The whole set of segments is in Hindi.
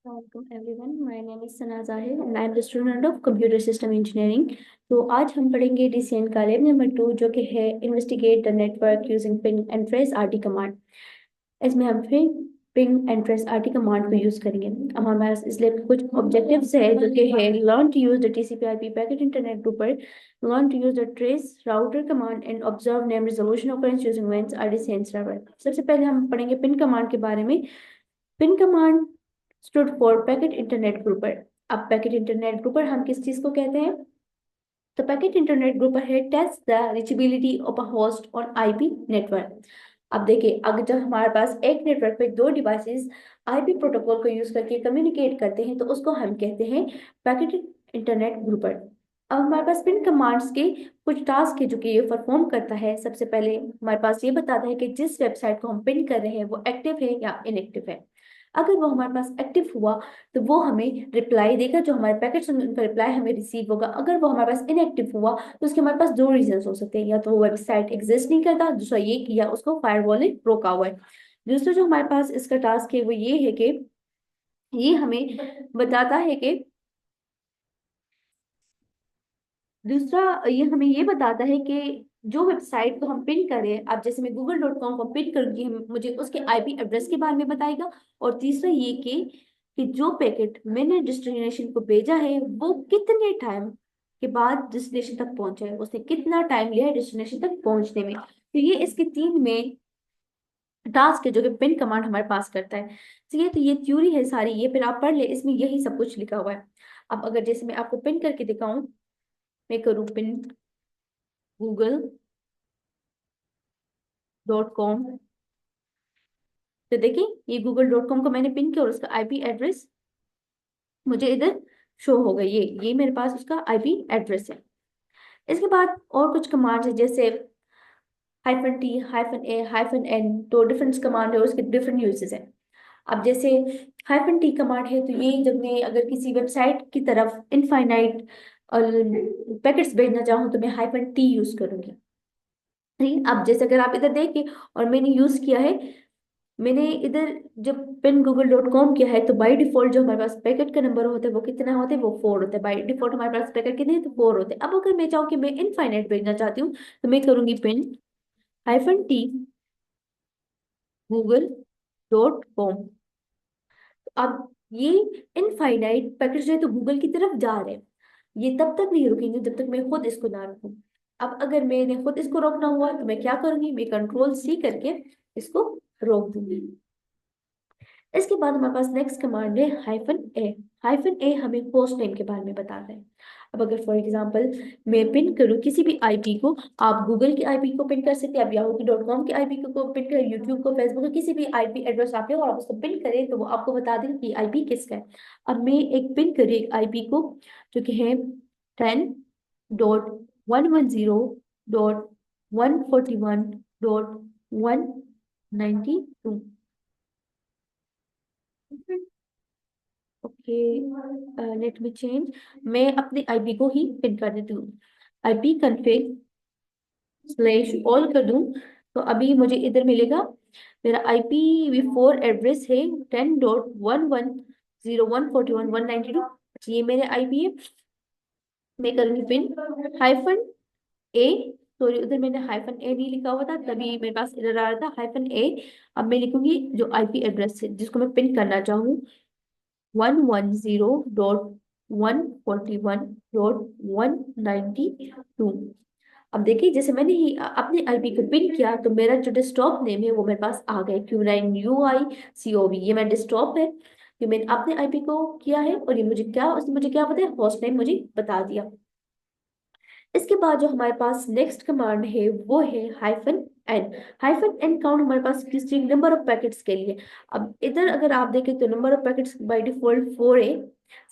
Welcome everyone. My name is Sana Zahir and I am the student of Computer System Engineering. तो आज हम पढ़ेंगे DCN का लैब नंबर 2 जो कि है investigate the network using ping and trace RT command. इसमें हम फिर ping and trace RT command को यूज करेंगे। अब हमारे पास इस लैब के कुछ ऑब्जेक्टिव्स है जो कि है learn to use the TCP/IP packet internet groper, learn to use the trace router command and observe name resolution occurrence using वेंस RDCN सर्वर। सबसे पहले हम पढ़ेंगे पिन कमांड के बारे में। Ping command stood for packet internet groper. अब पैकेट इंटरनेट ग्रुपर हम किस चीज को कहते हैं? तो पैकेट इंटरनेट ग्रुपर है test the reachability of a host on IP network. अब देखिए, अगर जब हमारे पास एक नेटवर्क पे दो डिवाइसेस आईपी प्रोटोकॉल को यूज करके कम्युनिकेट करते हैं तो उसको हम कहते हैं पैकेट इंटरनेट ग्रुपर। अब हमारे पास पिन कमांड्स के कुछ टास्क है जो कि ये परफॉर्म करता है। सबसे पहले हमारे पास ये बताता है कि जिस वेबसाइट को हम पिन कर रहे हैं वो एक्टिव है या इनएक्टिव है। अगर वो हमारे पास एक्टिव हुआ तो वो हमें रिप्लाई देगा, जो हमारे पैकेट से उनका रिप्लाई हमें रिसीव होगा। अगर वो हमारे पास इनएक्टिव हुआ तो उसके हमारे पास दो रीजन हो सकते हैं, या तो वो वेबसाइट एग्जिस्ट नहीं करता, दूसरा ये कि या उसको फायरवॉल ने रोका हुआ है। दूसरा जो हमारे पास इसका टास्क है वो ये है कि ये हमें बताता है कि दूसरा ये हमें ये बताता है कि जो वेबसाइट को हम पिन करें, अब जैसे मैं google.com को पिन करूंगी, मुझे उसके आईपी एड्रेस के बारे में बताएगा। और तीसरा ये कि जो पैकेट मैंने डेस्टिनेशन को भेजा है वो कितने टाइम के बाद डेस्टिनेशन तक पहुंचा है, उसने कितना टाइम लिया है डेस्टिनेशन तक पहुंचने में। तो ये इसके तीन में टास्क है जो कि पिन कमांड हमारे पास करता है। तो ये थ्योरी है सारी, ये फिर आप पढ़ ले, इसमें यही सब कुछ लिखा हुआ है। अब अगर जैसे मैं आपको पिन करके दिखाऊं, मैं करूँ पिन google.com, तो देखिए ये google.com को मैंने पिन किया और उसका आईपी एड्रेस मुझे इधर शो हो गई। ये मेरे पास उसका आईपी एड्रेस है। इसके बाद और कुछ कमांड्स है, जैसे -t -n, तो डिफरेंट कमांड है और उसके डिफरेंट यूजेस है। अब जैसे -t कमांड है तो ये जब मैं अगर किसी वेबसाइट की तरफ इनफाइनाइट पैकेट्स भेजना चाहूँ तो मैं -t यूज करूंगी। ठीक, अब जैसे अगर आप इधर देखें और मैंने यूज किया है, मैंने इधर जब पिन google.com किया है तो बाय डिफॉल्ट जो हमारे पास पैकेट का नंबर होता है वो कितना होता है, वो 4 होता है। बाय डिफॉल्ट हमारे पास पैकेट कितने हैं, तो 4 होते हैं। अब अगर मैं चाहूँ कि मैं इनफाइनाइट भेजना चाहती हूँ तो मैं करूंगी पिन -t google.com। अब ये इनफाइनाइट पैकेट जो है तो गूगल की तरफ जा रहे हैं, ये तब तक नहीं रुकेंगे जब तक मैं खुद इसको ना रोकूं। अब अगर मैंने खुद इसको रोकना हुआ तो मैं क्या करूंगी, मैं कंट्रोल C करके इसको रोक दूंगी। इसके बाद हमारे पास नेक्स्ट कमांड है -a। -a हमें होस्ट नेम के बारे में बताता है। अब अगर फॉर एग्जांपल मैं पिन करूं किसी भी आईपी को, आप गूगल की आईपी को पिन कर सकते हैं, आप yahoo.com की आईपी को पिन करें, यूट्यूब को, फेसबुक को, किसी भी आईपी एड्रेस आप ले और आप उसको पिन करें तो वो आपको बता देगा कि आईपी किसका है। अब मैं एक पिन करी एक आईपी को जो कि है 10.110.141.192। Okay, let me change. मैं अपने आईपी को ही पिन कर देती हूँ। आईपी कन्फिग स्लैश ऑल कर दूं तो अभी मुझे इधर मिलेगा मेरा IPv4 एड्रेस है 10.110141.192। ये मेरे आईपी है। मैं करूंगी पिन -a, सॉरी उधर मैंने -a नहीं लिखा हुआ था तभी मेरे पास इधर आ रहा था -a। अब मैं लिखूंगी जो आईपी एड्रेस है जिसको मैं पिन करना चाहूँ, 110.141.192। अब देखिए जैसे मैंने ही अपने आईपी को पिन किया तो मेरा जो डेस्कटॉप नेम है वो मेरे पास आ गया, Q9UICOV। ये मेरा डेस्कटॉप है, ये मैंने अपने आईपी को किया है और ये मुझे क्या, उसने मुझे क्या पता है, होस्ट नेम मुझे बता दिया। इसके बाद जो हमारे पास नेक्स्ट कमांड है वो है -n। -n काउंट हमारे पास किसी नंबर ऑफ पैकेट्स के लिए। अब इधर अगर आप देखें तो number of packets by default 4 है।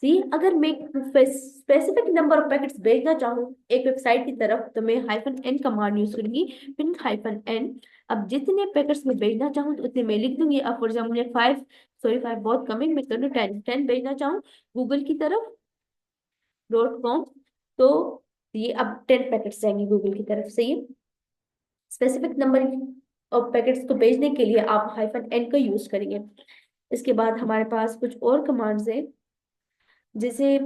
सी अगर मैं स्पेसिफिक नंबर ऑफ पैकेट्स भेजना चाहूँ एक वेबसाइट की तरफ तो मैं -n कमांड यूज करूंगी, पिन -n। अब जितने पैकेट्स मैं भेजना चाहूँ तो उतने मैं लिख दूंगी। अब फॉर एग्जाम्पल मुझे 5, सॉरी 5 बहुत कम है, मैं करूँ 10 भेजना चाहूँ गूगल की तरफ .com, तो ये अब 10 पैकेट्स जाएंगे गूगल की तरफ से। ये स्पेसिफिक नंबर ऑफ पैकेट्स को भेजने के लिए आप -n का यूज करेंगे। इसके बाद हमारे पास कुछ और कमांड्स है, जैसे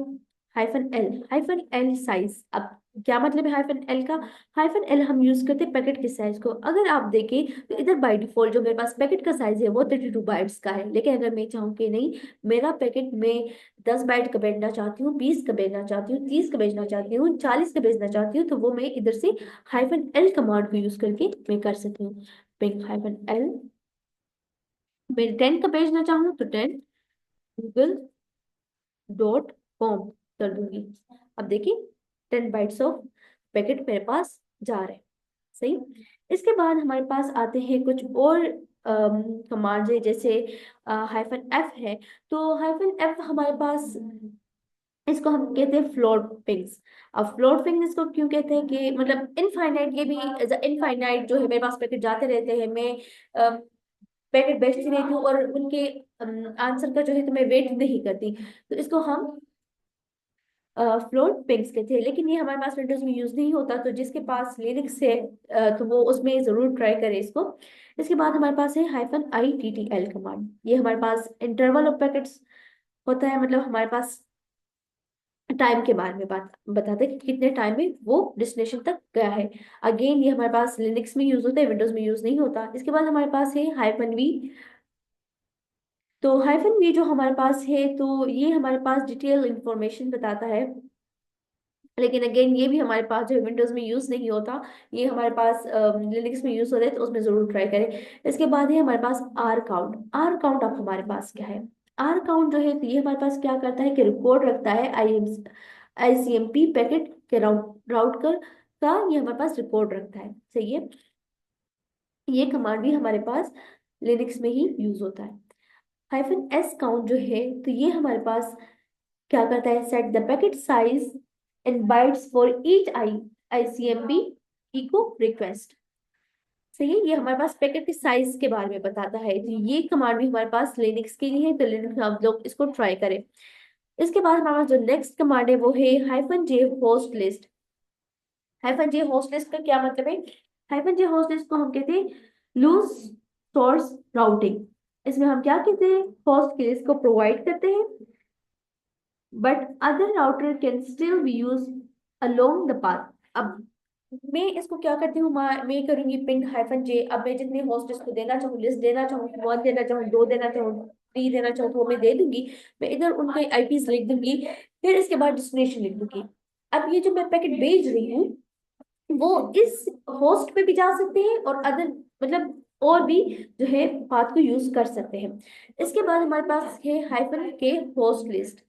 हाइफन एल साइज। अब क्या मतलब है हाइफन एल का? हाइफन एल हम यूज करते हैं पैकेट के साइज को। अगर आप देखें तो इधर बाय डिफॉल्ट जो मेरे पास पैकेट का साइज है वो 32 बाइट्स का है, लेकिन अगर मैं चाहूँ कि नहीं, मेरा पैकेट में 10 बाइट का भेजना चाहती हूँ, 20 का भेजना चाहती हूँ, 30 का भेजना चाहती हूँ, 40 का भेजना चाहती हूँ, तो वो मैं इधर से हाइफन एल कमांड को यूज करके मैं कर सकती हूँ। Ping hyphen L. मैं 10 का भेजना चाहूँ तो 10 google.com कर दूंगी। अब देखिए 10 बाइट्स ऑफ पैकेट मेरे पास जा रहे हैं। सही। इसके बाद हमारे पास आते हैं कुछ और कमांड है, जैसे हाइफन एफ है। तो हाइफन एफ हमारे पास, इसको हम कहते हैं फ्लोट पिंग्स। अब फ्लोट पिंग इसको क्यों कहते हैं कि मतलब इनफाइनाइट, ये भी इनफाइनाइट जो है मेरे पास पैकेट जाते रहते हैं, मैं पैकेट बेचती रहती हूँ और उनके आंसर का जो है तो मैं वेट नहीं करती, तो इसको हम फ्लोट पिंग्स के थे। लेकिन ये हमारे पास विंडोज में यूज नहीं होता, तो जिसके पास लिनक्स है तो वो उसमें जरूर ट्राई करे इसको। इसके बाद हमारे पास है hyphen I T T L command. ये हमारे पास इंटरवल ऑफ पैकेट्स होता है, मतलब हमारे पास टाइम के बारे में बात बताते हैं कि कितने टाइम में वो डेस्टिनेशन तक गया है। अगेन ये हमारे पास लिनक्स में यूज होता है, विंडोज में यूज नहीं होता। इसके बाद हमारे पास है हाइफन वी। तो हाइफन वी जो हमारे पास है, तो ये हमारे पास डिटेल इंफॉर्मेशन बताता है, लेकिन अगेन ये भी हमारे पास जो विंडोज में यूज नहीं होता, ये हमारे पास लिनक्स में यूज होता है, तो उसमें जरूर ट्राई करें। इसके बाद है हमारे पास आर काउंट। आर काउंट अब हमारे पास क्या है? आर काउंट जो है, तो ये हमारे पास क्या करता है कि रिकॉर्ड रखता है आईसीएमपी पैकेट के राउट कर का, ये हमारे पास रिकॉर्ड रखता है। सही है। ये कमांड भी हमारे पास लिनक्स में ही यूज होता है। हाइफन एस काउंट जो है, तो ये हमारे पास क्या करता है? Set the packet size in bytes for each ICMP echo request. सही है। ये हमारे पास पैकेट के साइज के बारे में बताता है, तो ये कमांड भी हमारे पास लिनक्स के लिए है, तो लिनक्स में आप लोग इसको ट्राई करें। इसके बाद हमारे पास जो नेक्स्ट कमांड है वो है हाइफन जे होस्ट लिस्ट। हाइफन जे होस्ट लिस्ट का क्या मतलब है? हाइफन जे होस्ट लिस्ट को हम कहते हैं लूज सोर्स राउटिंग। इसमें हम क्या कहते हैं? होस्ट की लिस्ट को प्रोवाइड करते हैं, but other router can still be use along the path. अब मैं इसको क्या करती हूँ, मैं करूंगी पिंग हाइफन जे। अब मैं जितने होस्ट इसको देना चाहूँ, लिस्ट देना चाहूँ, 1 देना चाहूँ, 2 देना चाहूँ, 3 देना चाहूँ, तो वो मैं दे दूंगी। मैं इधर उनके आईपीस लिख दूंगी, फिर इसके बाद डेस्टिनेशन लिख दूंगी। अब ये जो मैं पैकेट भेज रही हूँ, वो इस होस्ट पे भी जा सकते हैं और अदर मतलब और भी जो है पाथ को यूज कर सकते हैं। इसके बाद हमारे पास है हाइफन के होस्ट लिस्ट।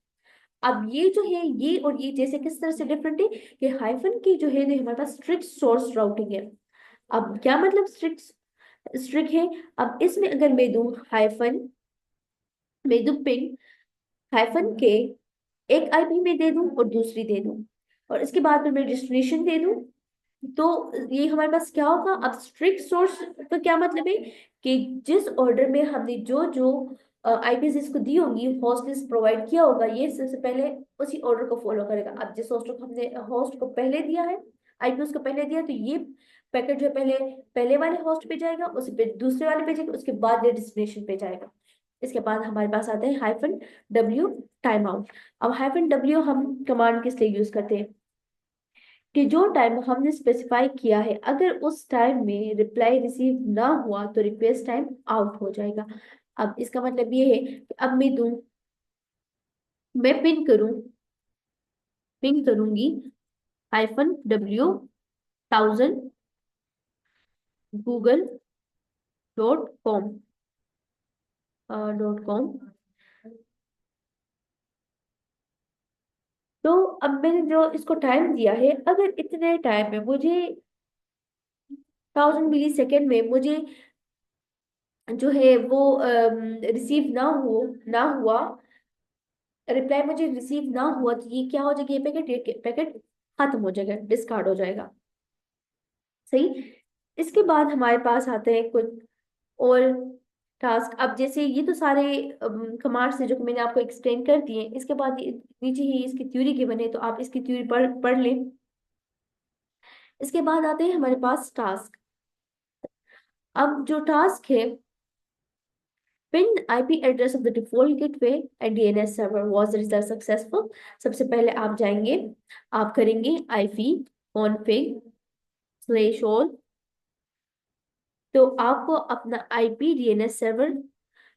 अब ये जो है, ये और ये जैसे किस तरह से डिफरेंट है कि हाइफन की जो है, हमारे पास स्ट्रिक्ट सोर्स राउटिंग है। अब क्या मतलब स्ट्रिक्ट स्ट्रिक्ट है? अब इसमें अगर मैं दूं हाइफन, मैं दूं पिंग हाइफन के, एक आईपी में दे दूं और दूसरी दे दूं, और इसके बाद फिर मैं डेस्टिनेशन दे दूं, तो ये हमारे पास क्या होगा? अब स्ट्रिक्ट सोर्स का क्या मतलब है कि जिस ऑर्डर में हमने जो जो आईपीस इसको दी होंगी, होस्ट लिस्ट प्रोवाइड किया होगा, ये सबसे पहले उसी ऑर्डर को फॉलो करेगा। अब जिस होस्ट को हमने होस्ट को पहले दिया है, आईपीएस को पहले दिया, तो ये पैकेट जो है पहले पहले वाले होस्ट पे जाएगा, उस पे दूसरे वाले पे जाएगा, उसके बाद ये डेस्टिनेशन पे जाएगा। इसके बाद हमारे पास आता है हाइफन डब्ल्यू टाइम आउट। अब हाइफन डब्ल्यू हम कमांड किस लिए यूज करते हैं कि जो टाइम हमने स्पेसिफाई किया है, अगर उस टाइम में रिप्लाई रिसीव ना हुआ तो रिक्वेस्ट टाइम आउट हो जाएगा। अब इसका मतलब ये है कि अब मैं दूं, मैं पिन करूंगी हाइफन डब्ल्यू 1000 google.com .com। तो अब मैंने जो इसको टाइम दिया है, अगर इतने टाइम में मुझे 1000 मिली सेकेंड में मुझे जो है वो रिसीव ना हुआ, रिप्लाई मुझे रिसीव ना हुआ, तो ये क्या हो जाएगा? ये पैकेट खत्म हो जाएगा, डिस्कार्ड हो जाएगा। सही। इसके बाद हमारे पास आते हैं कुछ और टास्क। अब जैसे ये तो सारे कमांड्स हैं जो कि मैंने आपको एक्सप्लेन कर दिए। इसके बाद नीचे ही इसकी थ्योरी गिवन है, तो आप इसकी थ्योरी पढ़ लें। इसके बाद आते हैं हमारे पास टास्क। अब जो टास्क है, pin IP address of the default gateway and DNS server was result successful. सबसे पहले आप जाएंगे, आप करेंगे ip config /all। तो आपको अपना आईपी डीएनएस सर्वर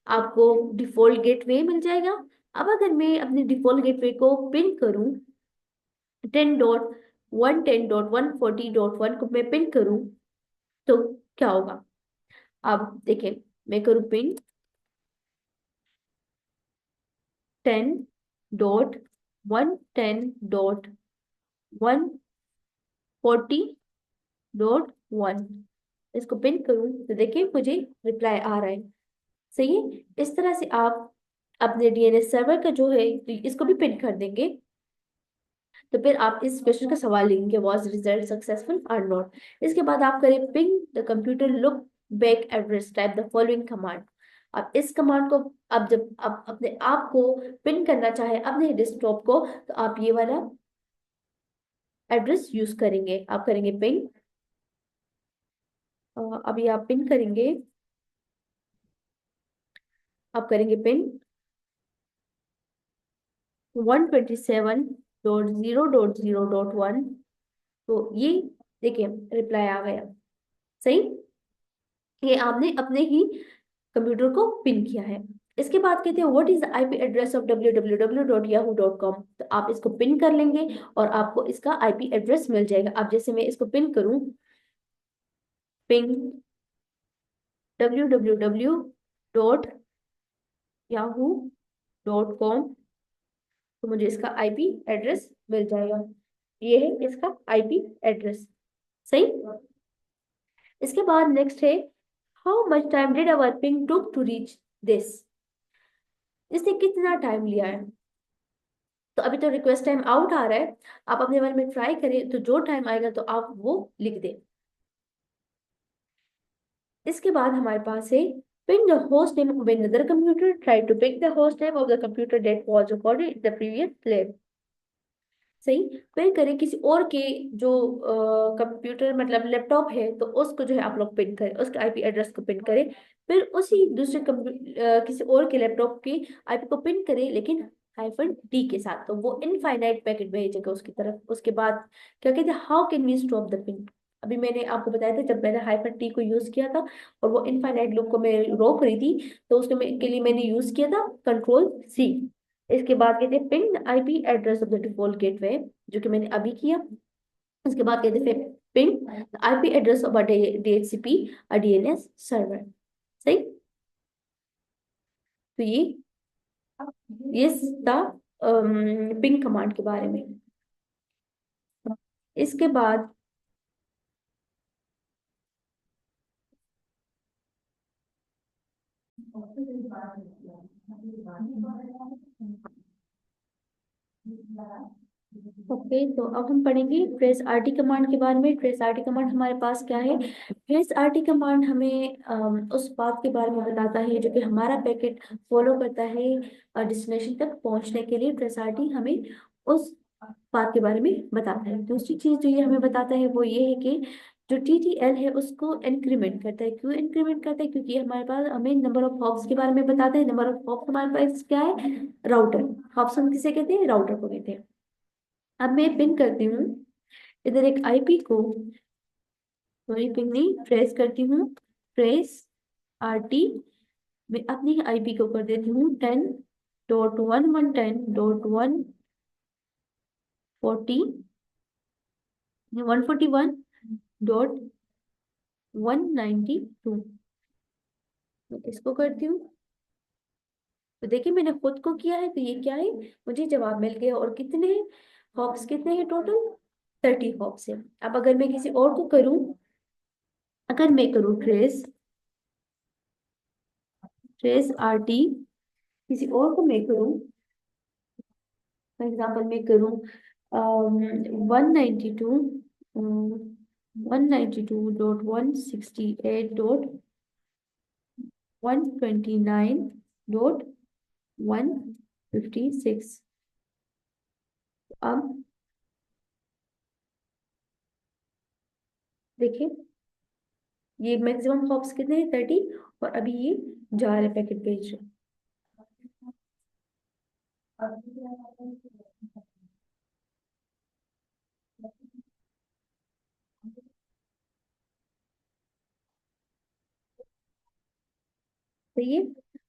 आपको डिफॉल्ट गेटवे मिल जाएगा। अब अगर मैं अपने डिफॉल्ट गेटवे को पिन करूं 10.110.140.1 को मैं पिन करूं तो क्या होगा? आप देखें, मैं करूं पिन 10.110.140.1 इसको पिन करूं तो देखिए मुझे रिप्लाई आ रहा है। सही है। इस तरह से आप अपने डीएनएस सर्वर का जो है तो इसको भी पिन कर देंगे। तो फिर आप इस क्वेश्चन का सवाल लिखेंगे वाज रिजल्ट सक्सेसफुल और नॉट। इसके बाद आप करें ping the computer look back address type the following command. अब इस कमांड को, अब जब आप अपने आप को पिन करना चाहे अपने डेस्कटॉप को तो आप ये वाला एड्रेस यूज करेंगे। आप करेंगे पिन, अभी आप पिन करेंगे, आप करेंगे पिन 127.0.0.1। तो ये देखिए रिप्लाई आ गया। सही, ये आपने अपने ही कंप्यूटर को पिन किया है। इसके बाद कहते हैं what is the IP address of www.yahoo.com। तो आप इसको पिन कर लेंगे और आपको इसका आईपी एड्रेस मिल जाएगा। अब जैसे मैं इसको पिन करूं पिंग www.yahoo.com तो मुझे इसका आईपी एड्रेस मिल जाएगा। ये है इसका आईपी एड्रेस। सही। इसके बाद नेक्स्ट है how much time did our ping took to reach this. इसने कितना टाइम लिया है? तो अभी तो रिक्वेस्ट टाइम आउट आ रहा है। आप अपने मन में ट्राई करें तो जो टाइम आएगा तो आप वो लिख दें। इसके बाद हमारे पास है pin the host name of another computer, try to pick the host name of the computer that was recorded in the previous lab। सही। पिन करें किसी और के जो कंप्यूटर मतलब लैपटॉप है तो उसको जो है आप लोग पिन करें, उसके आईपी एड्रेस को पिन करें। फिर उसी दूसरे किसी और के लैपटॉप के आईपी को पिन करें लेकिन -d के साथ, तो वो इनफाइनाइट पैकेट भेजेगा उसकी तरफ। उसके बाद क्या कहते हैं how can we stop the ping. अभी मैंने आपको बताया था जब मैंने -t को यूज किया था और वो इनफाइनाइट लूप को मैं रोक रही थी तो उसके के लिए मैंने यूज किया था Ctrl+C। इसके बाद कहते हैं ping IP address of the default gateway, जो कि मैंने अभी किया। इसके बाद कहते हैं ping IP address of a DHCP a DNS server. सही। तो ये था पिंग कमांड के बारे में। इसके बाद ओके, तो अब हम पढ़ेंगे ट्रेस आरटी कमांड के बारे में। ट्रेस आरटी कमांड हमारे पास क्या है? ट्रेस आरटी कमांड हमें उस बात के बारे में बताता है जो कि हमारा पैकेट फॉलो करता है डेस्टिनेशन तक पहुंचने के लिए। ट्रेस आरटी हमें उस बात के बारे में बताता है। दूसरी चीज जो ये हमें बताता है वो ये है कि जो टीटीएल है उसको इंक्रीमेंट करता है। क्यों इंक्रीमेंट करता है? क्योंकि हमारे पास हमें नंबर ऑफ हॉप्स के बारे में बताता है। नंबर ऑफ हॉप्स हमारे पास क्या है? राउटर। हॉप्स हम किसे कहते हैं? राउटर को कहते हैं। अब मैं पिन करती हूँ इधर एक आईपी को, सॉरी पिन नहीं, ट्रेस करती हूँ। ट्रेस आरटी मैं अपनी आईपी को कर देती हूँ 10.110.140 141.192। मैं इसको करती हूँ तो देखिए मैंने खुद को किया है तो ये क्या है, मुझे जवाब मिल गया। और कितने हॉप्स कितने हैं टोटल? 30 हॉप्स है। अब अगर मैं किसी और को करूं, अगर मैं करूं ट्रेस ट्रेस आरटी किसी और को मैं करूं, फॉर एग्जाम्पल मैं करूं 192.168.129.156। अब देखिए ये मैक्सिमम हॉप्स कितने हैं? 30। और अभी ये जा रहे पैकेट भेज रहे। तो ये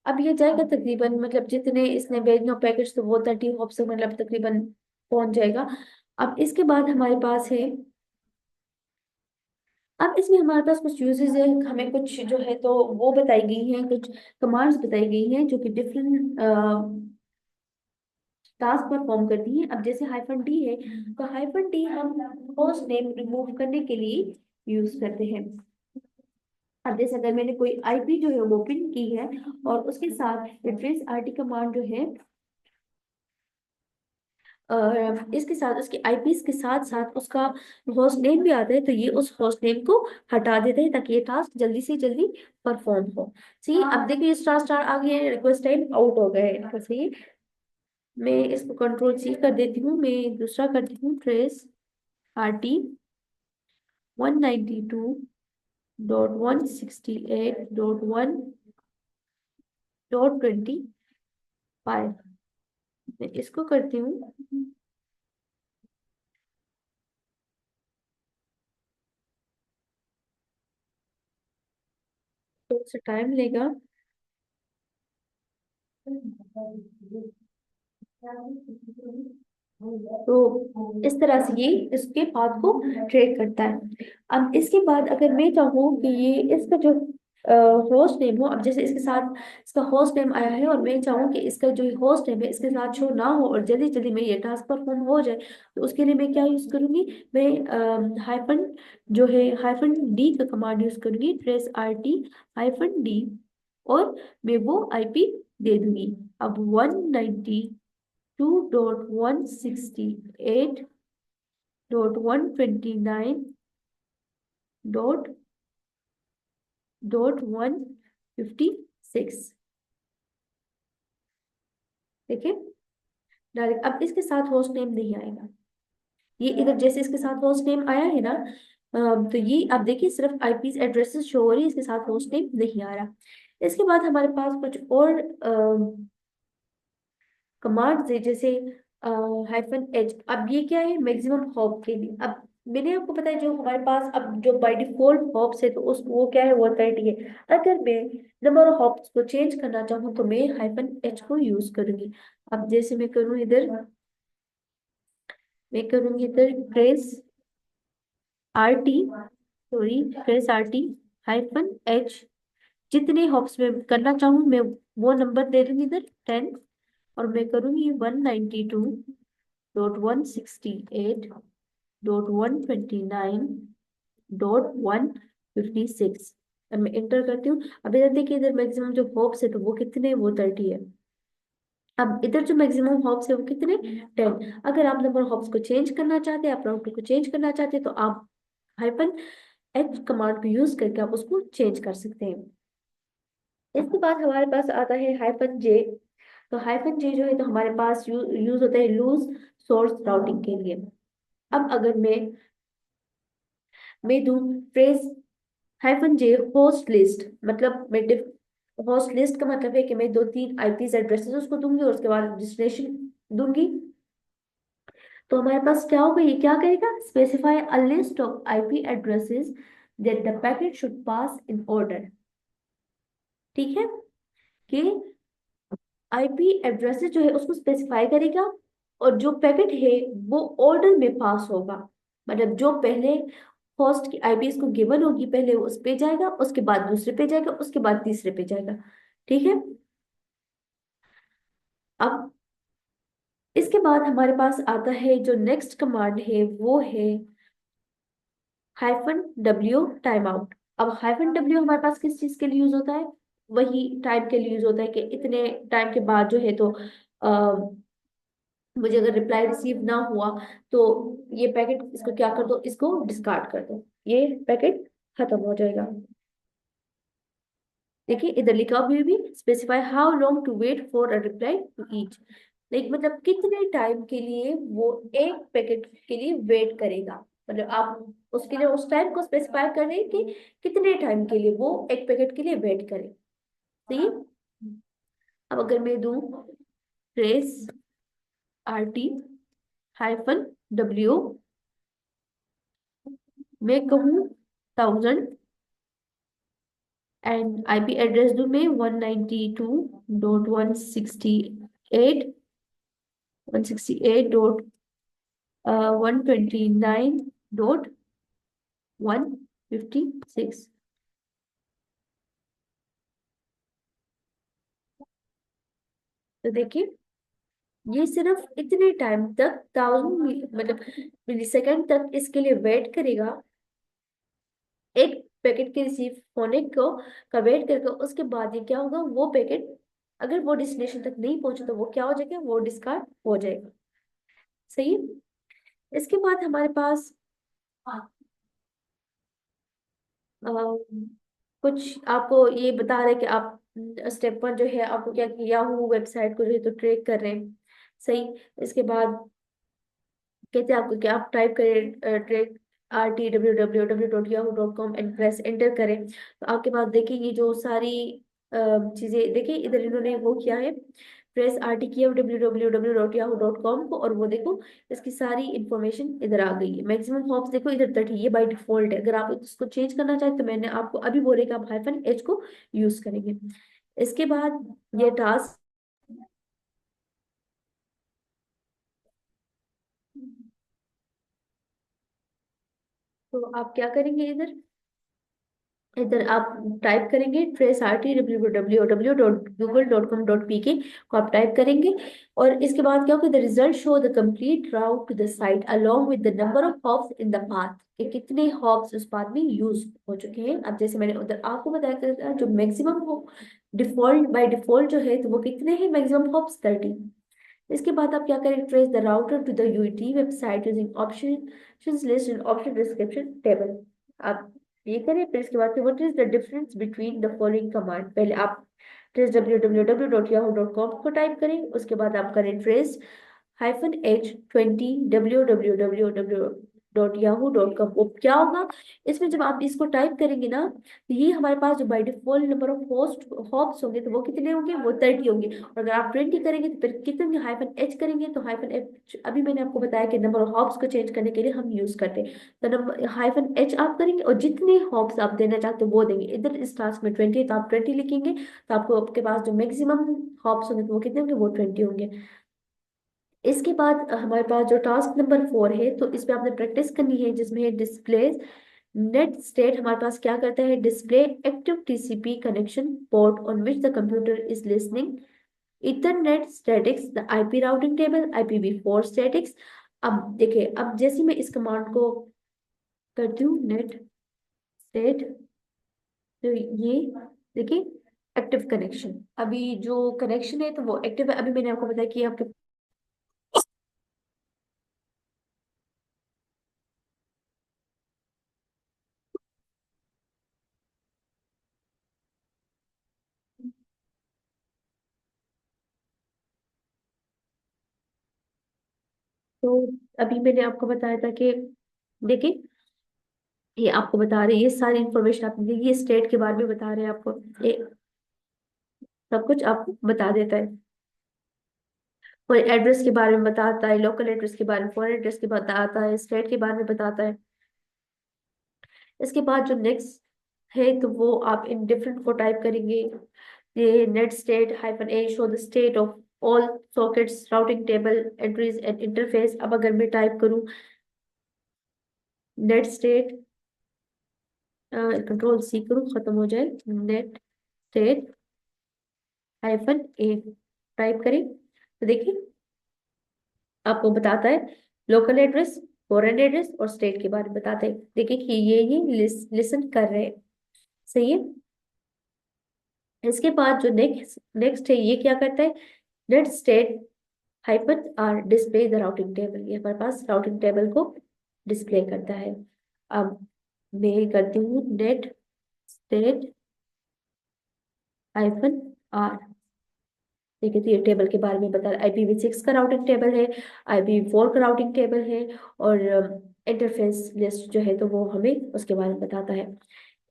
अब ये जाएगा तकरीबन, मतलब जितने इसने भेजना पैकेट्स तो वो 30 हॉप से मतलब तकरीबन पहुंच जाएगा। अब इसके बाद हमारे पास है, अब इसमें हमारे पास कुछ यूजेस है, हमें कुछ जो है तो वो बताई गई हैं, कुछ कमांड्स बताई गई हैं जो कि डिफरेंट टास्क परफॉर्म करती हैं। अब जैसे हाइफन डी है, तो हाइफन डी हम होस्ट नेम रिमूव करने के लिए यूज करते हैं। अब जैसे अगर मैंने कोई आईपी जो है वो पिन की है और उसके साथ रिट्रेस आरटी कमांड जो है इसके साथ उसके आईपीस के साथ साथ उसका होस्ट नेम भी आता है, तो ये उस होस्ट नेम को हटा देते हैं ताकि ये टास्क जल्दी से जल्दी परफॉर्म हो। सी अब देखिए स्टार स्टार आ गया है, रिक्वेस्ट टाइम आउट हो गया है इनका। सही, मैं इसको कंट्रोल सी कर देती हूँ, मैं दूसरा करती हूँ ट्रेस आरटी 192.168.1.25 मैं इसको करती हूँ। तो से टाइम लेगा। तो इस तरह से ये इसके पाथ को ट्रेक करता है। अब इसके बाद अगर मैं चाहूँ कि ये इसका जो होस्ट नेम हो, अब जैसे इसके साथ इसका होस्ट नेम आया है और मैं चाहूँ कि इसका जो होस्ट नेम है इसके साथ शो ना हो और जल्दी जल्दी में ये टास्क परफॉर्म हो जाए, तो उसके लिए मैं क्या यूज करूंगी, मैं हाइफन जो है हाइफन डी का कमांड यूज करूंगी, trace R T hyphen D, और मैं वो आईपी दे दूंगी। अब 192.168.156, देखिए डायरेक्ट। अब इसके साथ होस्ट नेम नहीं आएगा, ये इधर जैसे इसके साथ होस्ट नेम आया है ना, तो ये आप देखिए सिर्फ आईपी एड्रेसेस शो हो रही है, इसके साथ होस्ट नेम नहीं आ रहा। इसके बाद हमारे पास कुछ और कमांड्स है, जैसे हाइफन एच। अब ये क्या है, मैक्सिमम हॉप के लिए। अब मैंने आपको पता है जो हमारे पास अब जो बाय डिफॉल्ट हॉप्स है तो उस वो क्या है, वो 30 है। अगर मैं नंबर ऑफ हॉप्स को चेंज करना चाहूँ तो मैं हाइफन एच को यूज करूंगी। अब जैसे मैं करूँ इधर, मैं करूंगी इधर trace R T, sorry trace R T hyphen H, जितने हॉप्स में करना चाहूँ मैं वो नंबर दे दूंगी इधर 10, और मैं करूंगी 192.168.129.156। अब मैं इंटर करती हूँ। अब इधर देखिए, इधर मैक्सिमम जो हॉप्स है तो वो कितने, वो 30 है। अब इधर जो मैक्सिमम हॉप्स है वो कितने, 10। अगर आप नंबर हॉप्स को चेंज करना चाहते हैं, आप राउटर को चेंज करना चाहते हैं, तो आप हाइपन एच कमांड को यूज करके आप उसको चेंज कर सकते हैं। इसके बाद हमारे पास आता है हाइफन जे। तो हाइफन जे जो है तो हमारे पास यूज होता है लूज सोर्स राउटिंग के लिए। अब अगर मैं दूं फ्रेज हाइफन जे होस्ट लिस्ट, मतलब मैं होस्ट लिस्ट का मतलब है कि मैं दो तीन आईपी एड्रेसेस उसको दूंगी और उसके बाद डेस्टिनेशन दूंगी। तो हमारे पास क्या होगा, ये क्या करेगा, specify a list of IP addresses that the packet should pass in order. ठीक है, कि आईपी एड्रेसेस जो है उसको स्पेसिफाई करेगा और जो पैकेट है वो ऑर्डर में पास होगा। मतलब जो पहले होस्ट की आईपी को गिवन होगी पहले वो उस पे जाएगा, उसके बाद दूसरे पे जाएगा, उसके बाद तीसरे पे जाएगा। ठीक है। अब इसके बाद हमारे पास आता है जो नेक्स्ट कमांड है वो है हाइफन डब्ल्यू टाइम आउट। अब हाइफन डब्ल्यू हमारे पास किस चीज के लिए यूज होता है, वही टाइम के लिए यूज होता है कि इतने टाइम के बाद जो है तो मुझे अगर रिप्लाई रिसीव ना हुआ तो ये पैकेट इसको क्या कर दो, इसको डिस्कार्ड कर दो, ये पैकेट खत्म हो जाएगा। देखिए इधर लिखा भी specify how long to wait for a reply to each, like मतलब कितने टाइम के लिए वो एक पैकेट के लिए वेट करेगा। मतलब आप उसके लिए उस टाइम को स्पेसिफाई कर रहे हैं कि कितने टाइम के लिए वो एक पैकेट के लिए वेट करे। सही है। अब अगर मैं दूं ट्रेस RT -W, मैं कहूँ 1000 एंड IP एड्रेस दूं मैं 192.168.129.156। तो देखिए ये सिर्फ इतने टाइम तक 1000 मतलब मिली सेकेंड तक इसके लिए वेट करेगा, एक पैकेट के रिसीव होने को का वेट करके उसके बाद ये क्या होगा, वो पैकेट अगर वो डेस्टिनेशन तक नहीं पहुंचे तो वो क्या हो जाएगा, वो डिस्कार्ड हो जाएगा। सही है। इसके बाद हमारे पास अ, कुछ आपको ये बता रहे कि आप स्टेप 1 जो है आपको क्या किया हो वेबसाइट को जो है तो ट्रैक कर रहे हैं। सही। इसके बाद कहते हैं आपको कि आप टाइप करें track RTWWW.yahoo.com and press enter करें, तो आपके पास देखिए ये जो सारी चीजें देखिए इधर इन्होंने वो किया है, प्रेस RT किया www.yahoo.com को, और वो देखो इसकी सारी इंफॉर्मेशन इधर आ गई है। मैक्सिमम हॉप्स देखो इधर 30, ये बाय डिफॉल्ट है। अगर आप इसको चेंज करना चाहते तो मैंने आपको अभी बोले कि आप -H को यूज करेंगे। इसके बाद ये टास्क, तो आप क्या करेंगे, इधर इधर आप टाइप करेंगे ट्रेस RT www.google.com.pk को आप टाइप करेंगे, और इसके बाद क्या होगा, the result show the complete route to the site along with the number of hops in the path, कि कितने हॉप्स उस पाथ में यूज हो चुके हैं। अब जैसे मैंने उधर आपको बताया था जो मैक्सिमम हो डिफॉल्ट बाय डिफॉल्ट जो है तो वो कितने हैं, मैक्सिमम हॉप्स 30। इसके बाद आप क्या करें, trace the router to the UET website using options list and option description table. आप ये करें, फिर इसके बाद what is the difference between the following command, पहले आप ट्रेस www.yahoo.com को टाइप करें, उसके बाद आप करें ट्रेस -H20 www.yahoo.com। वो क्या होगा, इसमें जब आप इसको टाइप करेंगे ना तो ये हमारे पास जो by default number of host hops होंगे तो वो कितने होंगे, वो 30 होंगे। और अगर आप 20 करेंगे तो फिर कितने होंगे, -H करेंगे तो -H अभी मैंने आपको बताया कि नंबर ऑफ हॉप्स को चेंज करने के लिए हम यूज करते हैं। तो नंबर -H आप करेंगे और जितने हॉप्स आप देना चाहते हो वो देंगे। इधर इस टास्क में 20 तो आप 20 लिखेंगे, तो आपको आपके पास जो मैक्सिमम हॉप्स होंगे तो वो कितने होंगे, वो 20 होंगे। इसके बाद हमारे पास जो टास्क नंबर 4 है तो इस पे आपने प्रैक्टिस करनी है, जिसमें है डिस्प्ले नेट स्टेट। हमारे पास क्या करता है, display active TCP connection port on which the computer is listening, Ethernet statics the IP routing table IPv4 statics. अब देखिए, अब जैसे मैं इस कमांड को करती हूँ नेट स्टेट, तो ये देखिए एक्टिव कनेक्शन, अभी जो कनेक्शन है तो वो एक्टिव है। अभी मैंने आपको बताया कि आपके, तो अभी मैंने आपको बताया था कि देखिए ये आपको बता रहे हैं, ये सारी इंफॉर्मेशन आपने दी, ये स्टेट के बारे में बता रहे हैं आपको, ये सब कुछ आपको बता देता है। और एड्रेस के बारे में बताता है, लोकल एड्रेस के बारे में, फॉरेन एड्रेस के बताता है, स्टेट के बारे में बताता है। इसके बाद जो नेक्स्ट है तो वो आप इन डिफरेंट को टाइप करेंगे, ये net state -A show the state of all sockets routing table entries and interface. अब अगर मैं टाइप करूं नेट स्टेट, कंट्रोल C करूं खत्म हो जाए, नेट स्टेट -A टाइप करें, तो देखिए आपको बताता है लोकल एड्रेस, फॉरेन एड्रेस और स्टेट के बारे में बताता है। देखिए कि ये लिसन कर रहे हैं। सही है। इसके बाद जो नेक्स्ट नेक्स्ट है ये क्या करता है, net state -R display the routing table, ये हमारे पास राउटिंग टेबल को डिस्प्ले करता है। अब मैं करती हूँ नेट स्टेट -R, देखिए तो ये टेबल के बारे में बता रहा है, IPv6 का राउटिंग टेबल है, IPv4 का राउटिंग टेबल है, और इंटरफेस लिस्ट जो है तो वो हमें उसके बारे में बताता है।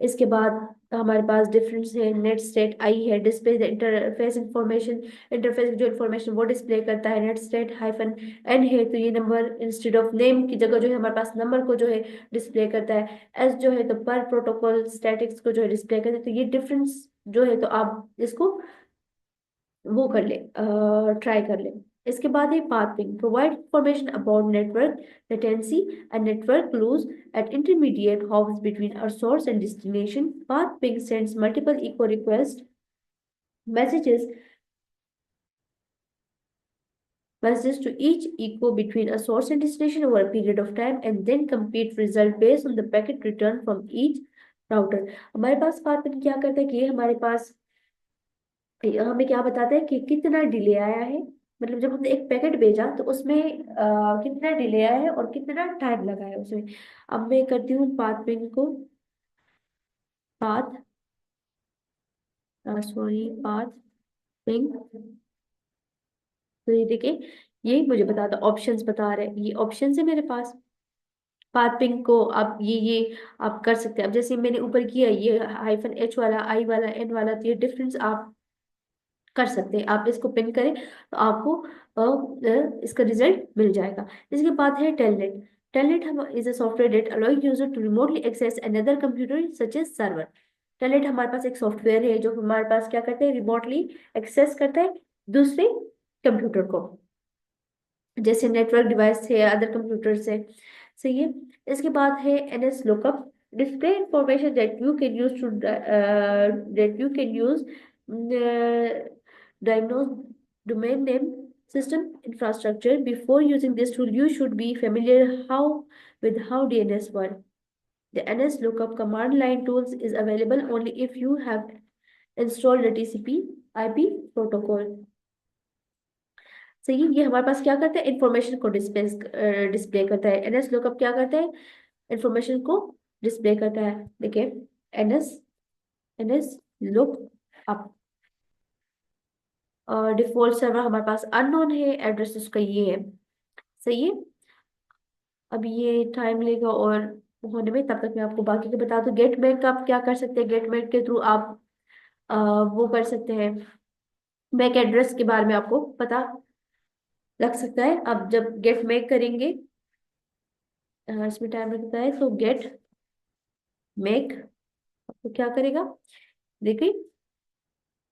इसके बाद हमारे पास डिफरेंस है, नेट स्टेट आई है, डिस्प्ले इंटरफेस इंफॉर्मेशन, इंटरफेस जो इंफॉर्मेशन वो डिस्प्ले करता है। नेट स्टेट हाइफन एन है, तो ये नंबर इंस्टेड ऑफ नेम की जगह जो है हमारे पास नंबर को जो है डिस्प्ले करता है। एस जो है तो पर प्रोटोकॉल स्टैटिक्स को जो है डिस्प्ले करता है। तो ये डिफरेंस जो है तो आप इसको वो कर ले, ट्राई कर ले। इसके बाद है pathing, provide information about network latency and network loss at intermediate hops between a source and destination. Path ping sends multiple echo request messages messages to each echo between a source and destination over a period of time and then compute result based on the packet return from each router. हमारे पास path ping क्या करता है कि ये हमारे पास हमें क्या बताता है कि कितना डिले आया है। मतलब जब हमने एक पैकेट भेजा तो उसमें कितना डिले आया है और कितना टाइम लगा है उसमें। अब मैं करती हूँ पाथ पिंग को, पाथ सॉरी पाथ पिंग। तो ये देखिए, ये मुझे बताता, ऑप्शंस बता रहे हैं, ये ऑप्शन है मेरे पास। पाथ पिंग को आप ये आप कर सकते हैं। अब जैसे मैंने ऊपर किया ये हाइफन एच वाला, आई वाला, एन वाला, तो ये डिफरेंस आप कर सकते हैं। आप इसको पिन करें तो आपको इसका रिजल्ट मिल जाएगा। इसके बाद है टेलनेट। टेलनेट हम is a software that allow user to remotely access another computer such as server. Telnet हमारे पास एक सॉफ्टवेयर है जो हमारे पास क्या करते हैं, रिमोटली एक्सेस करता है दूसरे कंप्यूटर को, जैसे नेटवर्क डिवाइस है, अदर कंप्यूटर से। सही है। इसके बाद है NS lookup, display information that you can use to that you can use diagnose domain name system infrastructure. Before using this tool you should be familiar how DNS work. The NS lookup command line tools is available only if you have installed the TCP IP protocol. सही। ये हमारे पास क्या करता है, इंफॉर्मेशन को डिस्प्ले करता है। एनएस लुकअप क्या करता है, इंफॉर्मेशन को डिस्प्ले करता है। देखिए, NS NS look up, default server हमारे पास अननोन है, एड्रेस उसका ये है। सही है। अब ये टाइम लेगा और होने में, तब तक मैं आपको बाकी के बता दूं। गेट मेल का आप क्या कर सकते हैं, गेट मेल के थ्रू आप वो कर सकते हैं, मैक एड्रेस के बारे में आपको पता लग सकता है। अब जब गेट मेक करेंगे, इसमें टाइम लगता है, तो गेट मेक तो क्या करेगा, देखिए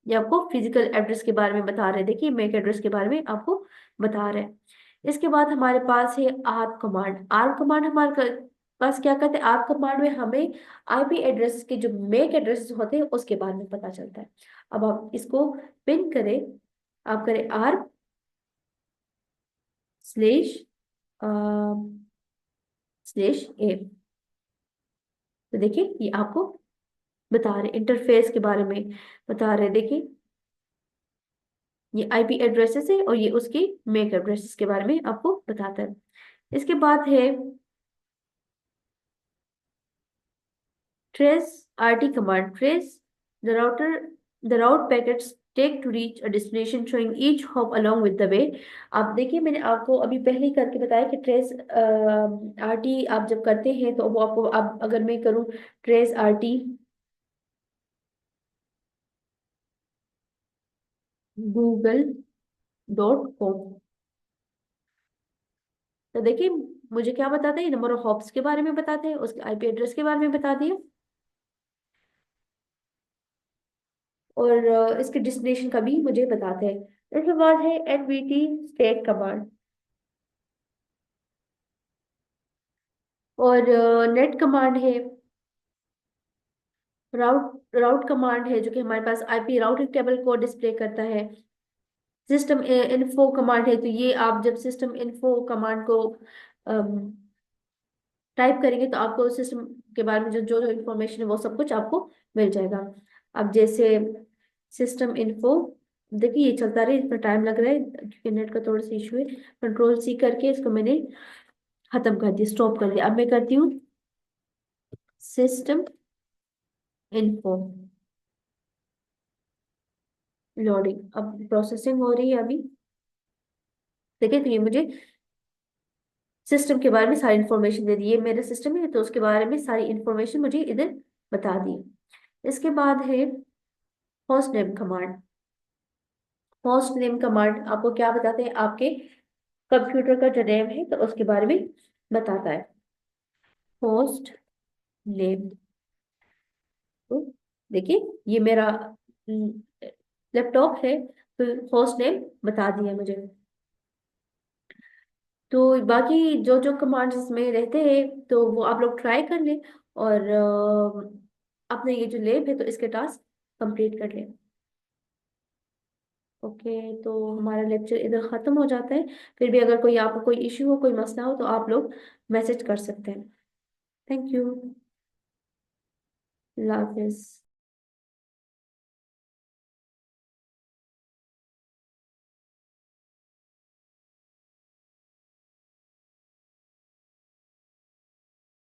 ये आपको फिजिकल एड्रेस के बारे में बता रहे हैं। देखिए मैक एड्रेस के बारे में आपको बता रहे हैं। इसके बाद हमारे पास है आर्क कमांड। आर्क कमांड हमारे पास क्या करते हैं, आर्क कमांड में हमें आईपी एड्रेस के जो मैक एड्रेस होते हैं उसके बारे में पता चलता है। अब आप इसको पिन करें, आप करें आर्क स्लेश स्लेश ए। तो देखिए ये आपको बता रहे, इंटरफेस के बारे में बता रहे। देखिए ये आईपी एड्रेसेस है और ये उसकी मैक एड्रेसेस के बारे में आपको बताता है। इसके बाद है trace RT command. Trace the router the route packets take to reach a destination showing each hop along with the way. आप देखिए मैंने आपको अभी पहले ही करके बताया कि ट्रेस आरटी आप जब करते हैं तो वो आपको, आप अगर मैं करूँ ट्रेस आरटी google.com, तो देखिए मुझे क्या बताते हैं, नंबर ऑफ हॉप्स के बारे में बताते हैं, उसके आईपी एड्रेस के बारे में बता दिए और इसके डेस्टिनेशन का भी मुझे बताते हैं। इसके बाद है एनवीटी स्टेट कमांड और नेट कमांड है, राउट राउट कमांड है जो कि हमारे पास आईपी राउटिंग टेबल को डिस्प्ले करता है। सिस्टम इन्फो कमांड है, तो ये आप जब सिस्टम इन्फो कमांड को टाइप करेंगे तो आपको सिस्टम के बारे में जो जो जो इन्फॉर्मेशन है वो सब कुछ आपको मिल जाएगा। अब जैसे सिस्टम इन्फो, देखिए ये चलता रहे, इसमें टाइम लग रहा है क्योंकि नेट का थोड़ा सा इशू है। कंट्रोल सी करके इसको मैंने खत्म कर दिया, स्टॉप कर दिया। अब मैं करती हूँ सिस्टम इन्फो लोडिंग, अब प्रोसेसिंग हो रही है अभी। देखिए तो ये मुझे सिस्टम के बारे में सारी इन्फॉर्मेशन दे दी। ये मेरा सिस्टम है तो उसके बारे में सारी इन्फॉर्मेशन मुझे इधर बता दिए। इसके बाद है host name command. Host name command आपको क्या बताते हैं, आपके कंप्यूटर का जो नेम है तो उसके बारे में बताता है। होस्ट नेम, तो देखिए ये मेरा लैपटॉप है, तो होस्ट नेम बता दिया मुझे। तो बाकी जो जो कमांड्स इसमें रहते हैं तो वो आप लोग ट्राई कर लें, और अपने ये जो लैब है तो इसके टास्क कंप्लीट कर लें। ओके, तो हमारा लेक्चर इधर ख़त्म हो जाता है। फिर भी अगर कोई आपको कोई इश्यू हो, कोई मसला हो, तो आप लोग मैसेज कर सकते हैं। Thank you. अल्लाह हाफिज़।